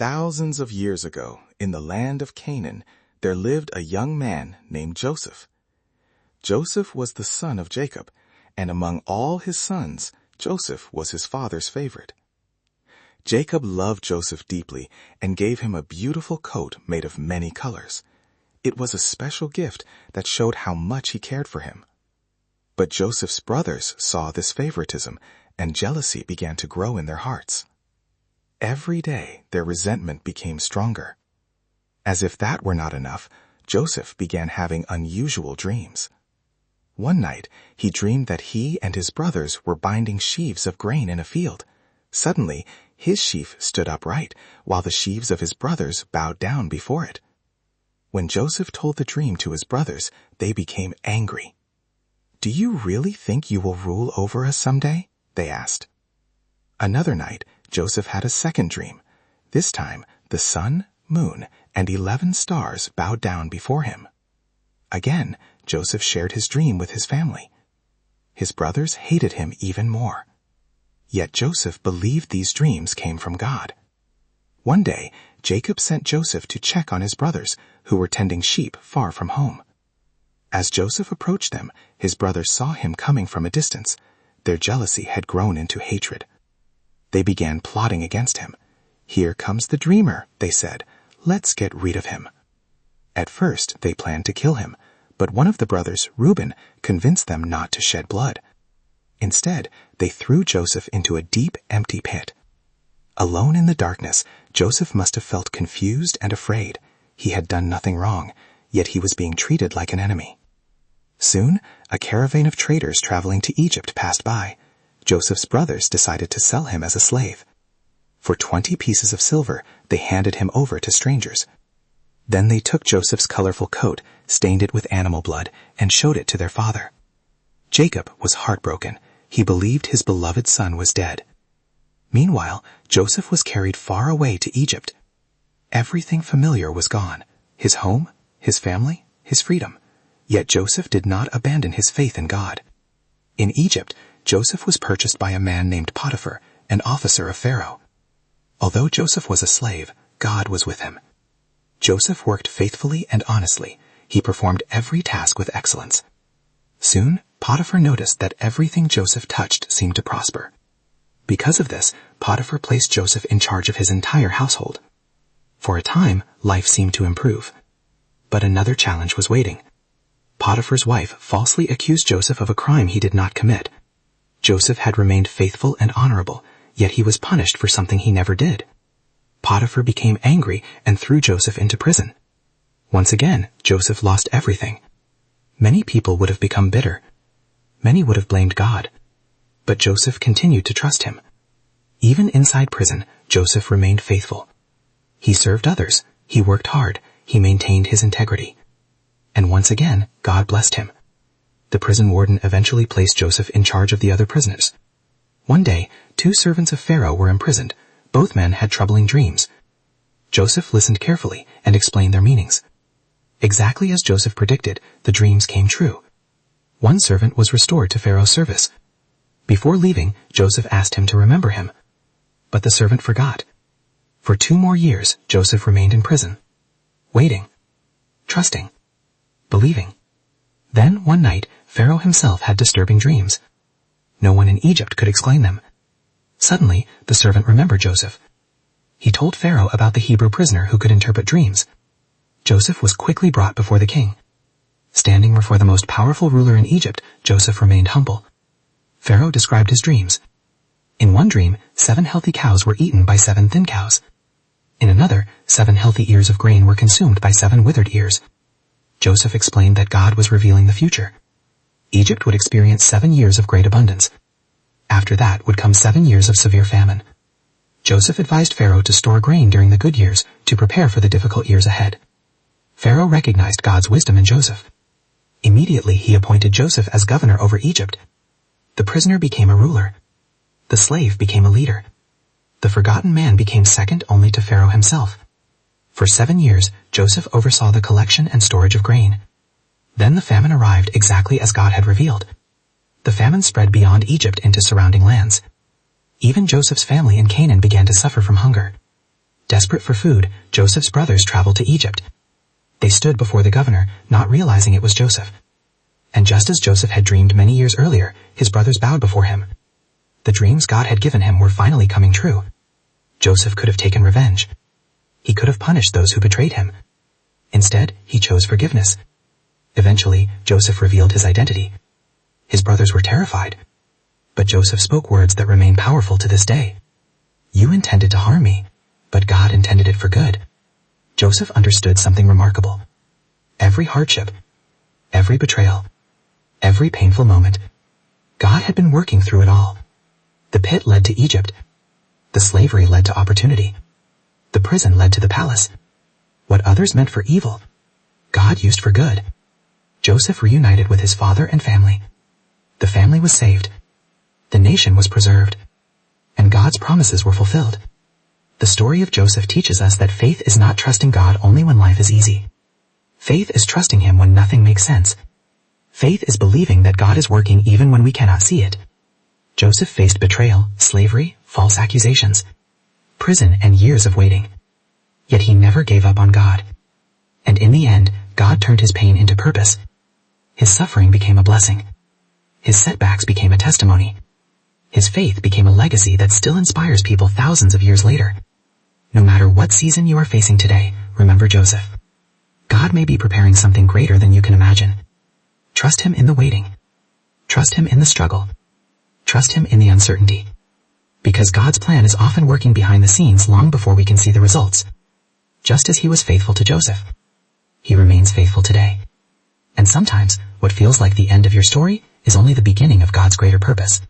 Thousands of years ago, in the land of Canaan, there lived a young man named Joseph. Joseph was the son of Jacob, and among all his sons, Joseph was his father's favorite. Jacob loved Joseph deeply and gave him a beautiful coat made of many colors. It was a special gift that showed how much he cared for him. But Joseph's brothers saw this favoritism, and jealousy began to grow in their hearts. Every day, their resentment became stronger. As if that were not enough, Joseph began having unusual dreams. One night, he dreamed that he and his brothers were binding sheaves of grain in a field. Suddenly, his sheaf stood upright, while the sheaves of his brothers bowed down before it. When Joseph told the dream to his brothers, they became angry. "Do you really think you will rule over us someday?" they asked. Another night, Joseph had a second dream. This time, the sun, moon, and 11 stars bowed down before him. Again, Joseph shared his dream with his family. His brothers hated him even more. Yet Joseph believed these dreams came from God. One day, Jacob sent Joseph to check on his brothers, who were tending sheep far from home. As Joseph approached them, his brothers saw him coming from a distance. Their jealousy had grown into hatred. They began plotting against him. "Here comes the dreamer," they said. "Let's get rid of him." At first, they planned to kill him, but one of the brothers, Reuben, convinced them not to shed blood. Instead, they threw Joseph into a deep, empty pit. Alone in the darkness, Joseph must have felt confused and afraid. He had done nothing wrong, yet he was being treated like an enemy. Soon, a caravan of traders traveling to Egypt passed by. Joseph's brothers decided to sell him as a slave. For 20 pieces of silver, they handed him over to strangers. Then they took Joseph's colorful coat, stained it with animal blood, and showed it to their father. Jacob was heartbroken. He believed his beloved son was dead. Meanwhile, Joseph was carried far away to Egypt. Everything familiar was gone: his home, his family, his freedom. Yet Joseph did not abandon his faith in God. In Egypt, Joseph was purchased by a man named Potiphar, an officer of Pharaoh. Although Joseph was a slave, God was with him. Joseph worked faithfully and honestly. He performed every task with excellence. Soon, Potiphar noticed that everything Joseph touched seemed to prosper. Because of this, Potiphar placed Joseph in charge of his entire household. For a time, life seemed to improve. But another challenge was waiting. Potiphar's wife falsely accused Joseph of a crime he did not commit. Joseph had remained faithful and honorable, yet he was punished for something he never did. Potiphar became angry and threw Joseph into prison. Once again, Joseph lost everything. Many people would have become bitter. Many would have blamed God. But Joseph continued to trust him. Even inside prison, Joseph remained faithful. He served others. He worked hard. He maintained his integrity. And once again, God blessed him. The prison warden eventually placed Joseph in charge of the other prisoners. One day, 2 servants of Pharaoh were imprisoned. Both men had troubling dreams. Joseph listened carefully and explained their meanings. Exactly as Joseph predicted, the dreams came true. One servant was restored to Pharaoh's service. Before leaving, Joseph asked him to remember him. But the servant forgot. For 2 more years, Joseph remained in prison, waiting, trusting, believing. Then, one night, Pharaoh himself had disturbing dreams. No one in Egypt could explain them. Suddenly, the servant remembered Joseph. He told Pharaoh about the Hebrew prisoner who could interpret dreams. Joseph was quickly brought before the king. Standing before the most powerful ruler in Egypt, Joseph remained humble. Pharaoh described his dreams. In one dream, 7 healthy cows were eaten by 7 thin cows. In another, 7 healthy ears of grain were consumed by 7 withered ears. Joseph explained that God was revealing the future. Egypt would experience 7 years of great abundance. After that would come 7 years of severe famine. Joseph advised Pharaoh to store grain during the good years to prepare for the difficult years ahead. Pharaoh recognized God's wisdom in Joseph. Immediately he appointed Joseph as governor over Egypt. The prisoner became a ruler. The slave became a leader. The forgotten man became second only to Pharaoh himself. For 7 years, Joseph oversaw the collection and storage of grain. Then the famine arrived exactly as God had revealed. The famine spread beyond Egypt into surrounding lands. Even Joseph's family in Canaan began to suffer from hunger. Desperate for food, Joseph's brothers traveled to Egypt. They stood before the governor, not realizing it was Joseph. And just as Joseph had dreamed many years earlier, his brothers bowed before him. The dreams God had given him were finally coming true. Joseph could have taken revenge. He could have punished those who betrayed him. Instead, he chose forgiveness. Eventually, Joseph revealed his identity. His brothers were terrified. But Joseph spoke words that remain powerful to this day. "You intended to harm me, but God intended it for good." Joseph understood something remarkable. Every hardship, every betrayal, every painful moment, God had been working through it all. The pit led to Egypt. The slavery led to opportunity. The prison led to the palace. What others meant for evil, God used for good. Joseph reunited with his father and family. The family was saved. The nation was preserved. And God's promises were fulfilled. The story of Joseph teaches us that faith is not trusting God only when life is easy. Faith is trusting Him when nothing makes sense. Faith is believing that God is working even when we cannot see it. Joseph faced betrayal, slavery, false accusations, prison, and years of waiting. Yet he never gave up on God. And in the end, God turned his pain into purpose. His suffering became a blessing. His setbacks became a testimony. His faith became a legacy that still inspires people thousands of years later. No matter what season you are facing today, remember Joseph. God may be preparing something greater than you can imagine. Trust Him in the waiting. Trust Him in the struggle. Trust Him in the uncertainty. Because God's plan is often working behind the scenes long before we can see the results. Just as He was faithful to Joseph, He remains faithful today. And sometimes, what feels like the end of your story is only the beginning of God's greater purpose.